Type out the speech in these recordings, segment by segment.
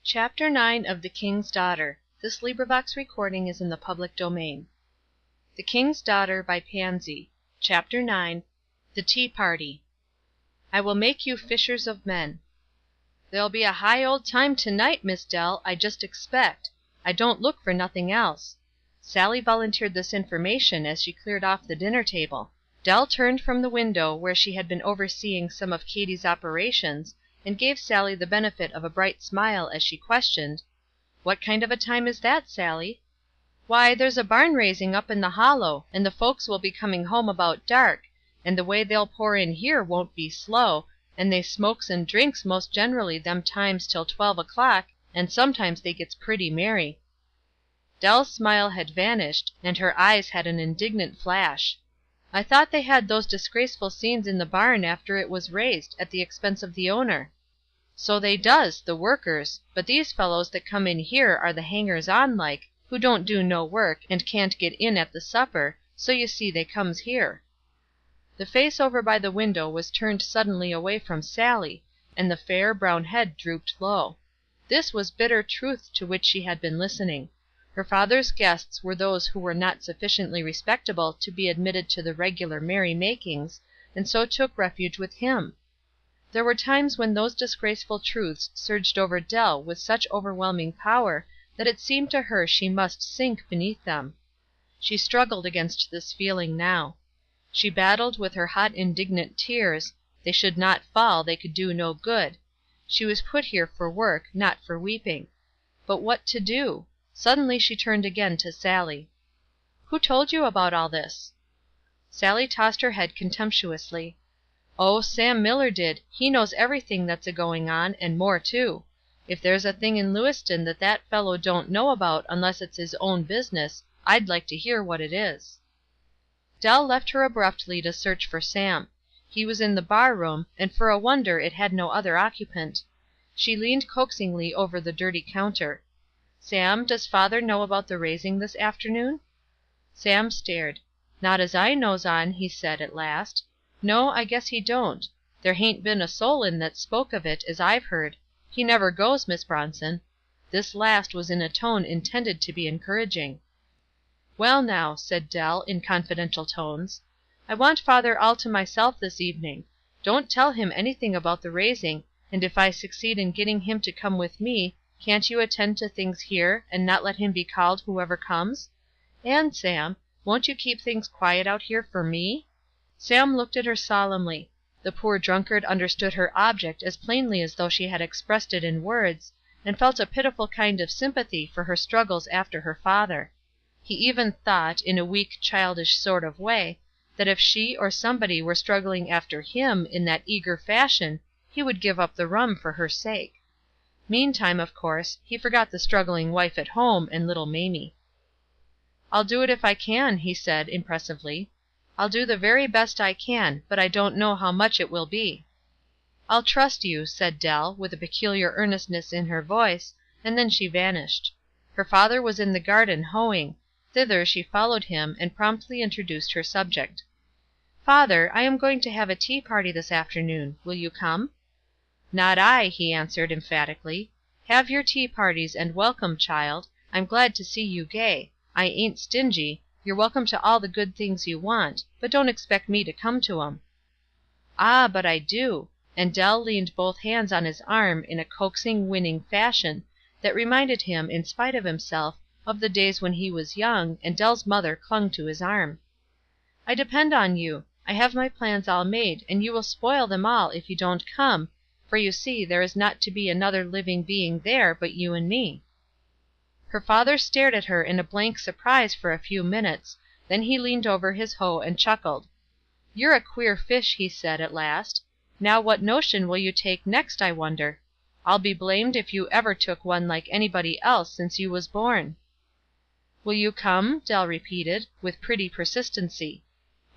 Chapter 9 of The King's Daughter. The King's Daughter by Pansy. Chapter 9. The Tea Party. I will make you fishers of men. There'll be a high old time to-night, Miss Dell, I just expect. I don't look for nothing else. Sallie volunteered this information as she cleared off the dinner table. Dell turned from the window where she had been overseeing some of Katy's operations, and gave Sallie the benefit of a bright smile as she questioned: "What kind of a time is that, Sallie?" "Why, there's a barn raising up in the hollow, and the folks will be coming home about dark, and the way they'll pour in here won't be slow, and they smokes and drinks most generally them times till 12 o'clock, and sometimes they gets pretty merry." Dell's smile had vanished, and her eyes had an indignant flash. "I thought they had those disgraceful scenes in the barn after it was raised, at the expense of the owner." "So they does, the workers; but these fellows that come in here are the hangers on like, who don't do no work, and can't get in at the supper, so you see they comes here." The face over by the window was turned suddenly away from Sallie, and the fair, brown head drooped low. This was bitter truth to which she had been listening. Her father's guests were those who were not sufficiently respectable to be admitted to the regular merry makings, and so took refuge with him. There were times when those disgraceful truths surged over Dell with such overwhelming power that it seemed to her she must sink beneath them. She struggled against this feeling now. She battled with her hot indignant tears; they should not fall, they could do no good. She was put here for work, not for weeping. But what to do? Suddenly she turned again to Sallie. "Who told you about all this?" Sallie tossed her head contemptuously. "Oh, Sam Miller did; he knows everything that's a-going on, and more too. If there's a thing in Lewiston that that fellow don't know about unless it's his own business, I'd like to hear what it is." Dell left her abruptly to search for Sam. He was in the bar room, and for a wonder it had no other occupant. She leaned coaxingly over the dirty counter. "Sam, does father know about the raising this afternoon?" Sam stared. "Not as I knows on," he said, at last. "No, I guess he don't. There hain't been a soul in that spoke of it, as I've heard. He never goes, Miss Bronson." This last was in a tone intended to be encouraging. "Well, now," said Dell, in confidential tones, "I want father all to myself this evening. Don't tell him anything about the raising, and if I succeed in getting him to come with me, can't you attend to things here, and not let him be called whoever comes? And, Sam, won't you keep things quiet out here for me?" Sam looked at her solemnly. The poor drunkard understood her object as plainly as though she had expressed it in words, and felt a pitiful kind of sympathy for her struggles after her father. He even thought, in a weak, childish sort of way, that if she or somebody were struggling after him in that eager fashion, he would give up the rum for her sake. Meantime, of course, he forgot the struggling wife at home, and little Mamie. "I'll do it if I can," he said, impressively. "I'll do the very best I can, but I don't know how much it will be." "I'll trust you," said Dell, with a peculiar earnestness in her voice, and then she vanished. Her father was in the garden hoeing; thither she followed him, and promptly introduced her subject. "Father, I am going to have a tea party this afternoon. Will you come?" "Not I," he answered, emphatically. "Have your tea parties, and welcome, child. I'm glad to see you gay. I ain't stingy; you're welcome to all the good things you want, but don't expect me to come to 'em." "Ah, but I do," and Dell leaned both hands on his arm in a coaxing, winning fashion, that reminded him, in spite of himself, of the days when he was young, and Dell's mother clung to his arm. "I depend on you. I have my plans all made, and you will spoil them all if you don't come, for you see there is not to be another living being there but you and me." Her father stared at her in a blank surprise for a few minutes, then he leaned over his hoe and chuckled. "You're a queer fish," he said, at last. "Now what notion will you take next, I wonder? I'll be blamed if you ever took one like anybody else since you was born." "Will you come?" Dell repeated, with pretty persistency.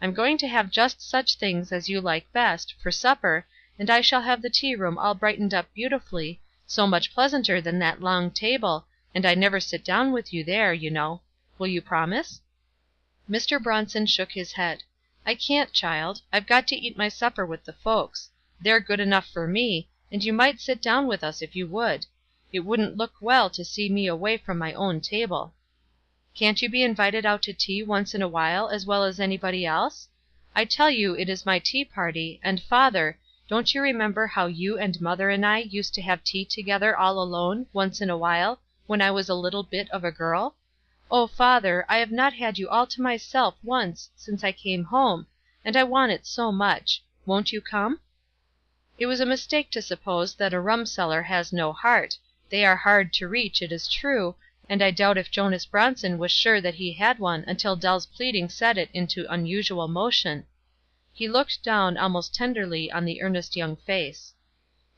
"I'm going to have just such things as you like best, for supper, and I shall have the tea room all brightened up beautifully, so much pleasanter than that long table, and I never sit down with you there, you know. Will you promise?" Mr. Bronson shook his head. "I can't, child. I've got to eat my supper with the folks. They're good enough for me, and you might sit down with us if you would. It wouldn't look well to see me away from my own table. Can't you be invited out to tea once in a while as well as anybody else? I tell you it is my tea party, and father, don't you remember how you and mother and I used to have tea together all alone, once in a while, when I was a little bit of a girl? Oh, father, I have not had you all to myself once since I came home, and I want it so much. Won't you come?" It was a mistake to suppose that a rumseller has no heart. They are hard to reach, it is true, and I doubt if Jonas Bronson was sure that he had one until Dell's pleading set it into unusual motion. He looked down almost tenderly on the earnest young face.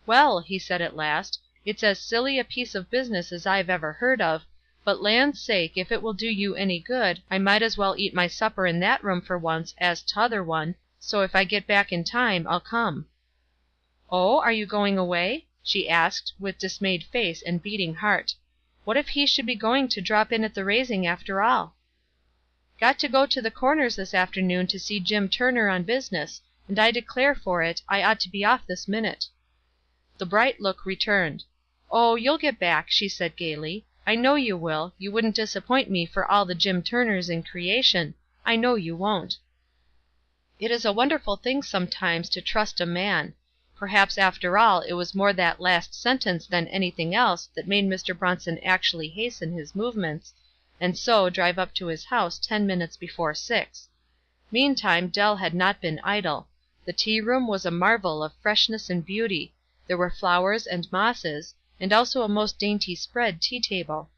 "Well," he said at last, "it's as silly a piece of business as I've ever heard of, but land's sake, if it will do you any good, I might as well eat my supper in that room for once as t'other one, so if I get back in time, I'll come." "Oh, are you going away?" she asked, with dismayed face and beating heart. What if he should be going to drop in at the raising after all? "Got to go to the Corners this afternoon to see Jim Turner on business, and I declare for it, I ought to be off this minute." The bright look returned. "Oh, you'll get back," she said gaily. "I know you will. You wouldn't disappoint me for all the Jim Turners in creation. I know you won't." It is a wonderful thing sometimes to trust a man. Perhaps after all it was more that last sentence than anything else that made Mr. Bronson actually hasten his movements, and so drive up to his house 10 minutes before 6. Meantime Dell had not been idle. The tea room was a marvel of freshness and beauty. There were flowers and mosses, and also a most dainty spread tea table.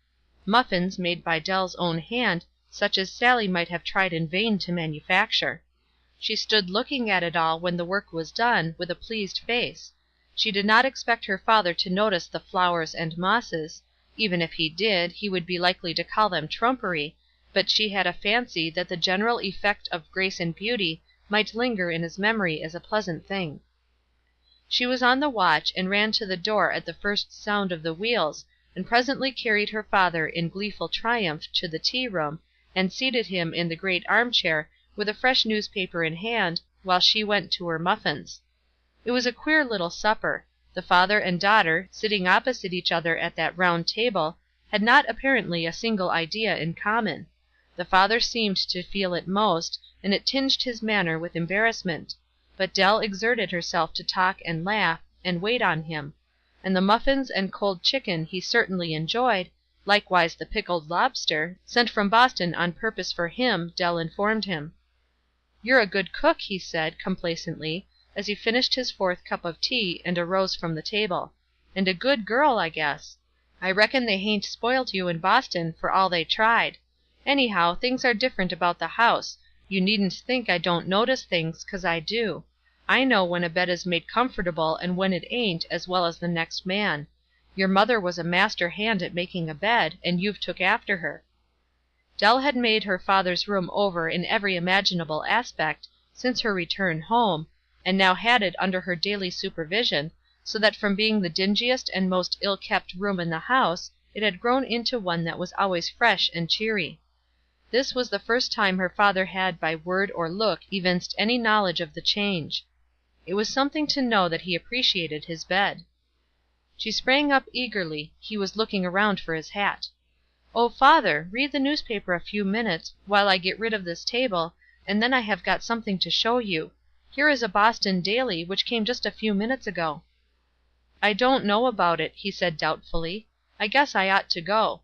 Muffins made by Dell's own hand, such as Sallie might have tried in vain to manufacture. She stood looking at it all when the work was done, with a pleased face. She did not expect her father to notice the flowers and mosses; even if he did, he would be likely to call them trumpery, but she had a fancy that the general effect of grace and beauty might linger in his memory as a pleasant thing. She was on the watch, and ran to the door at the first sound of the wheels, and presently carried her father in gleeful triumph to the tea room, and seated him in the great arm chair, with a fresh newspaper in hand, while she went to her muffins. It was a queer little supper. The father and daughter, sitting opposite each other at that round table, had not apparently a single idea in common. The father seemed to feel it most, and it tinged his manner with embarrassment; but Dell exerted herself to talk and laugh, and wait on him; and the muffins and cold chicken he certainly enjoyed, likewise the pickled lobster, sent from Boston on purpose for him, Dell informed him. "You're a good cook," he said, complacently, as he finished his 4th cup of tea, and arose from the table. "And a good girl, I guess. I reckon they hain't spoilt you in Boston, for all they tried. Anyhow, things are different about the house. You needn't think I don't notice things, 'cause I do. I know when a bed is made comfortable and when it ain't, as well as the next man. Your mother was a master hand at making a bed, and you've took after her." Dell had made her father's room over in every imaginable aspect, since her return home, and now had it under her daily supervision, so that from being the dingiest and most ill-kept room in the house, it had grown into one that was always fresh and cheery. This was the first time her father had by word or look evinced any knowledge of the change. It was something to know that he appreciated his bed. She sprang up eagerly; he was looking around for his hat. "Oh, father, read the newspaper a few minutes, while I get rid of this table, and then I have got something to show you. Here is a Boston daily, which came just a few minutes ago." "I don't know about it," he said doubtfully. "I guess I ought to go."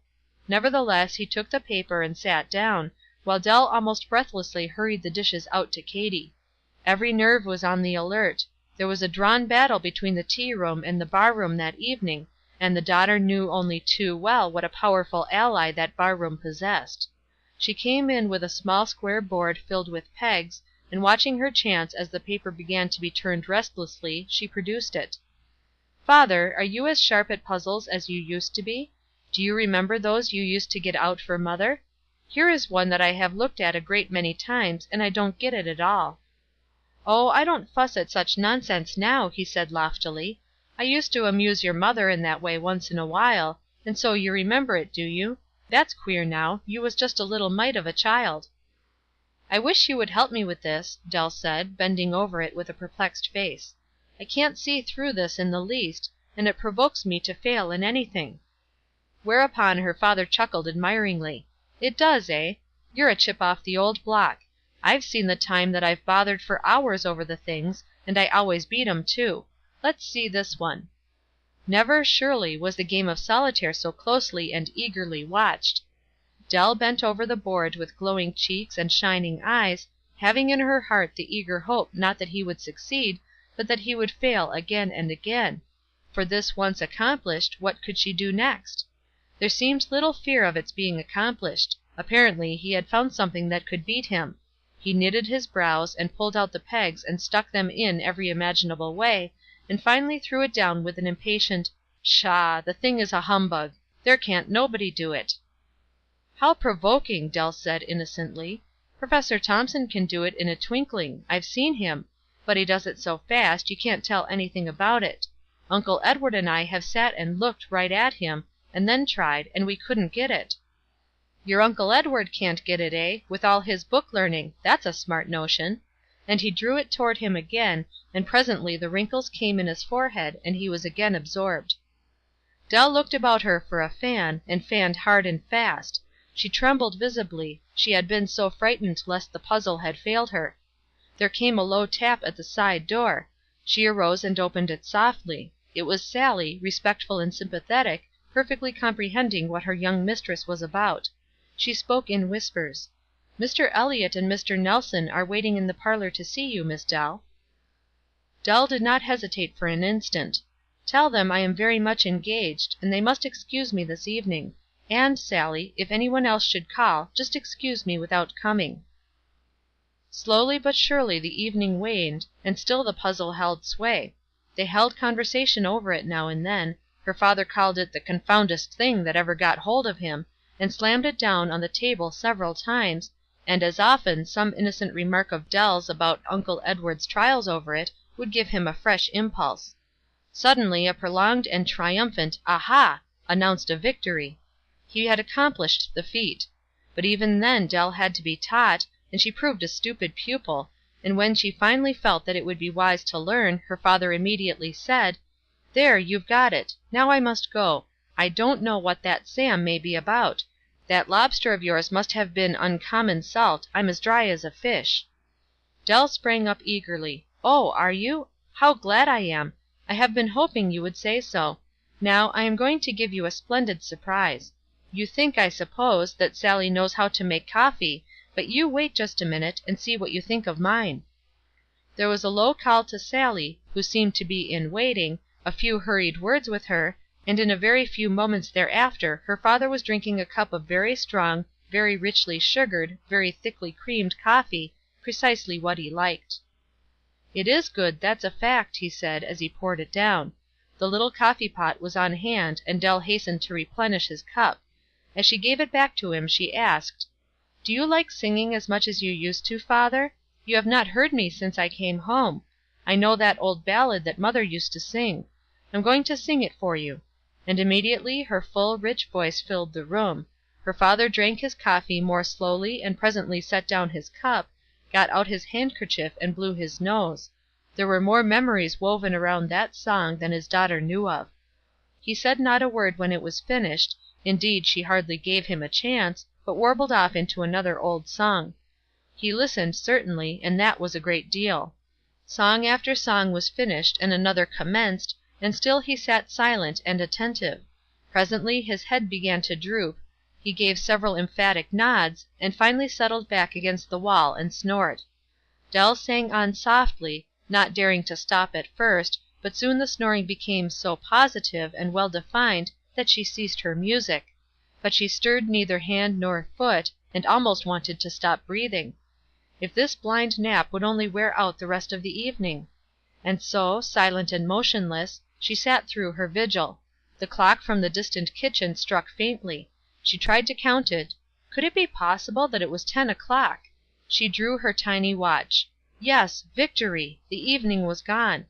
Nevertheless, he took the paper and sat down, while Dell almost breathlessly hurried the dishes out to Katie. Every nerve was on the alert. There was a drawn battle between the tea room and the bar room that evening, and the daughter knew only too well what a powerful ally that bar room possessed. She came in with a small square board filled with pegs, and watching her chance as the paper began to be turned restlessly, she produced it. "Father, are you as sharp at puzzles as you used to be? Do you remember those you used to get out for mother? Here is one that I have looked at a great many times, and I don't get it at all." "Oh, I don't fuss at such nonsense now," he said loftily. "I used to amuse your mother in that way once in a while, and so you remember it, do you? That's queer now, you was just a little mite of a child." "I wish you would help me with this," Dell said, bending over it with a perplexed face. "I can't see through this in the least, and it provokes me to fail in anything. Whereupon her father chuckled admiringly. "It does, eh? You're a chip off the old block. I've seen the time that I've bothered for hours over the things, and I always beat 'em, too. Let's see this one." Never, surely, was the game of solitaire so closely and eagerly watched. Dell bent over the board with glowing cheeks and shining eyes, having in her heart the eager hope not that he would succeed, but that he would fail again and again; for this once accomplished, what could she do next? There seemed little fear of its being accomplished. Apparently he had found something that could beat him. He knitted his brows, and pulled out the pegs and stuck them in every imaginable way, and finally threw it down with an impatient, "Pshaw! the thing is a humbug. There can't nobody do it." "How provoking!" Dell said, innocently. "Professor Thomson can do it in a twinkling. I've seen him; but he does it so fast, you can't tell anything about it. Uncle Edward and I have sat and looked right at him, and then tried, and we couldn't get it." "Your Uncle Edward can't get it, eh? With all his book learning. That's a smart notion." And he drew it toward him again, and presently the wrinkles came in his forehead, and he was again absorbed. Dell looked about her for a fan, and fanned hard and fast. She trembled visibly, she had been so frightened lest the puzzle had failed her. There came a low tap at the side door. She arose and opened it softly. It was Sallie, respectful and sympathetic, perfectly comprehending what her young mistress was about. She spoke in whispers. "Mr. Elliot and Mr. Nelson are waiting in the parlor to see you, Miss Dell." Dell did not hesitate for an instant. "Tell them I am very much engaged, and they must excuse me this evening; and, Sallie, if any one else should call, just excuse me without coming." Slowly but surely the evening waned, and still the puzzle held sway. They held conversation over it now and then; her father called it the "confoundest thing that ever got hold of him," and slammed it down on the table several times, and as often some innocent remark of Dell's about Uncle Edward's trials over it would give him a fresh impulse. Suddenly a prolonged and triumphant "Aha!" announced a victory. He had accomplished the feat. But even then Dell had to be taught, and she proved a stupid pupil, and when she finally felt that it would be wise to learn, her father immediately said: "There, you've got it. Now I must go. I don't know what that Sam may be about. That lobster of yours must have been uncommon salt. I'm as dry as a fish." Dell sprang up eagerly. "Oh, are you? How glad I am! I have been hoping you would say so. Now, I am going to give you a splendid surprise. You think, I suppose, that Sallie knows how to make coffee, but you wait just a minute, and see what you think of mine." There was a low call to Sallie, who seemed to be in waiting, a few hurried words with her, and in a very few moments thereafter her father was drinking a cup of very strong, very richly sugared, very thickly creamed coffee, precisely what he liked. "It is good, that's a fact," he said, as he poured it down. The little coffee pot was on hand, and Dell hastened to replenish his cup. As she gave it back to him, she asked: "Do you like singing as much as you used to, father? You have not heard me since I came home. I know that old ballad that mother used to sing. I'm going to sing it for you." And immediately her full, rich voice filled the room. Her father drank his coffee more slowly, and presently set down his cup, got out his handkerchief and blew his nose. There were more memories woven around that song than his daughter knew of. He said not a word when it was finished; indeed, she hardly gave him a chance, but warbled off into another old song. He listened, certainly, and that was a great deal. Song after song was finished, and another commenced, and still he sat silent and attentive. Presently his head began to droop, he gave several emphatic nods, and finally settled back against the wall and snored. Dell sang on softly, not daring to stop at first, but soon the snoring became so positive and well defined that she ceased her music; but she stirred neither hand nor foot, and almost wanted to stop breathing. If this blind nap would only wear out the rest of the evening! And so, silent and motionless, she sat through her vigil. The clock from the distant kitchen struck faintly. She tried to count it. Could it be possible that it was 10 o'clock? She drew her tiny watch. Yes, victory! The evening was gone.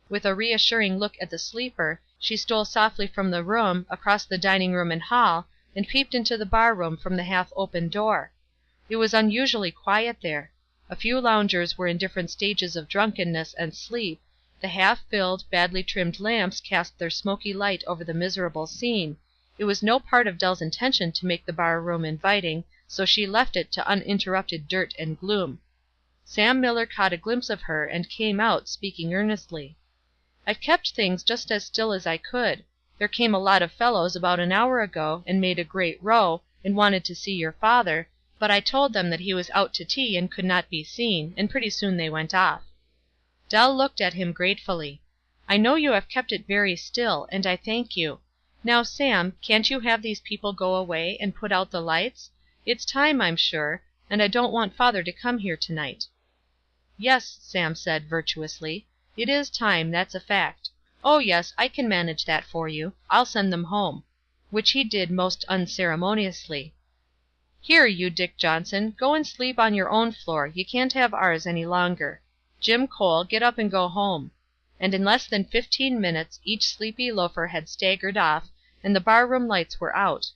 With a reassuring look at the sleeper, she stole softly from the room, across the dining room and hall, and peeped into the bar room from the half-open door. It was unusually quiet there. A few loungers were in different stages of drunkenness and sleep, the half-filled, badly trimmed lamps cast their smoky light over the miserable scene, It was no part of Dell's intention to make the bar room inviting, so she left it to uninterrupted dirt and gloom. Sam Miller caught a glimpse of her, and came out, speaking earnestly. "I've kept things just as still as I could. There came a lot of fellows about an hour ago, and made a great row, and wanted to see your father, but I told them that he was out to tea and could not be seen, and pretty soon they went off." Dell looked at him gratefully. "I know you have kept it very still, and I thank you. Now, Sam, can't you have these people go away, and put out the lights? It's time, I'm sure, and I don't want father to come here to night." "Yes," Sam said, virtuously, "it is time, that's a fact. Oh, yes, I can manage that for you. I'll send them home." Which he did most unceremoniously. "Here, you Dick Johnson, go and sleep on your own floor, you can't have ours any longer. Jim Cole, get up and go home." And in less than 15 minutes each sleepy loafer had staggered off, and the bar room lights were out.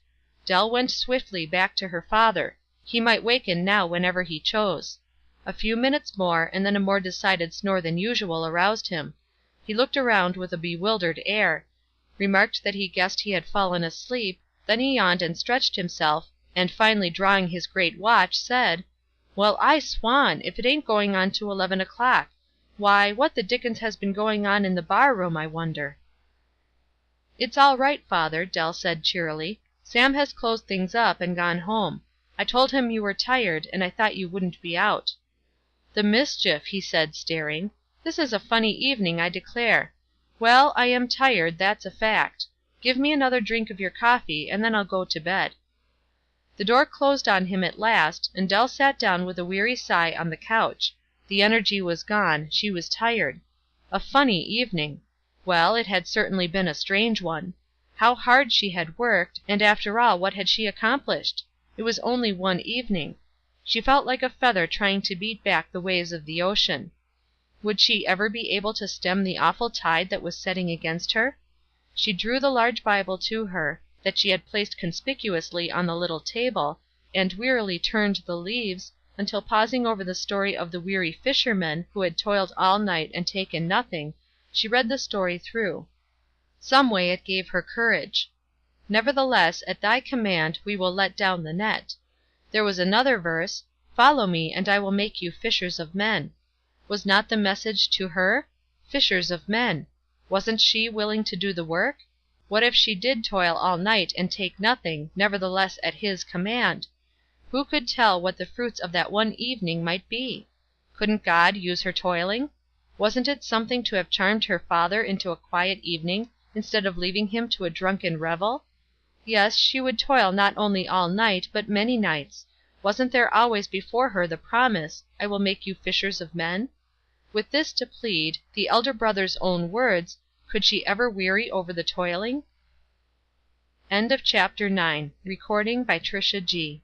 Dell went swiftly back to her father. He might waken now whenever he chose. A few minutes more, and then a more decided snore than usual aroused him. He looked around with a bewildered air, remarked that he guessed he had fallen asleep, then he yawned and stretched himself, and finally drawing his great watch, said: "Well, I swan, if it ain't going on to 11 o'clock! Why, what the dickens has been going on in the bar room, I wonder?" "It's all right, father," Dell said, cheerily. "Sam has closed things up, and gone home. I told him you were tired, and I thought you wouldn't be out." "The mischief!" he said, staring. "This is a funny evening, I declare. Well, I am tired, that's a fact. Give me another drink of your coffee, and then I'll go to bed." The door closed on him at last, and Dell sat down with a weary sigh on the couch. The energy was gone, she was tired. A funny evening! Well, it had certainly been a strange one. How hard she had worked, and after all what had she accomplished? It was only one evening. She felt like a feather trying to beat back the waves of the ocean. Would she ever be able to stem the awful tide that was setting against her? She drew the large Bible to her, that she had placed conspicuously on the little table, and wearily turned the leaves, until pausing over the story of the weary fisherman who had toiled all night and taken nothing, she read the story through. Someway it gave her courage. "Nevertheless, at thy command we will let down the net." There was another verse: "Follow me, and I will make you fishers of men." Was not the message to her? Fishers of men. Wasn't she willing to do the work? What if she did toil all night and take nothing, nevertheless at His command? Who could tell what the fruits of that one evening might be? Couldn't God use her toiling? Wasn't it something to have charmed her father into a quiet evening, instead of leaving him to a drunken revel? Yes, she would toil not only all night, but many nights. Wasn't there always before her the promise, "I will make you fishers of men"? With this to plead, the elder brother's own words, could she ever weary over the toiling? End of chapter 9. Recording by TriciaG.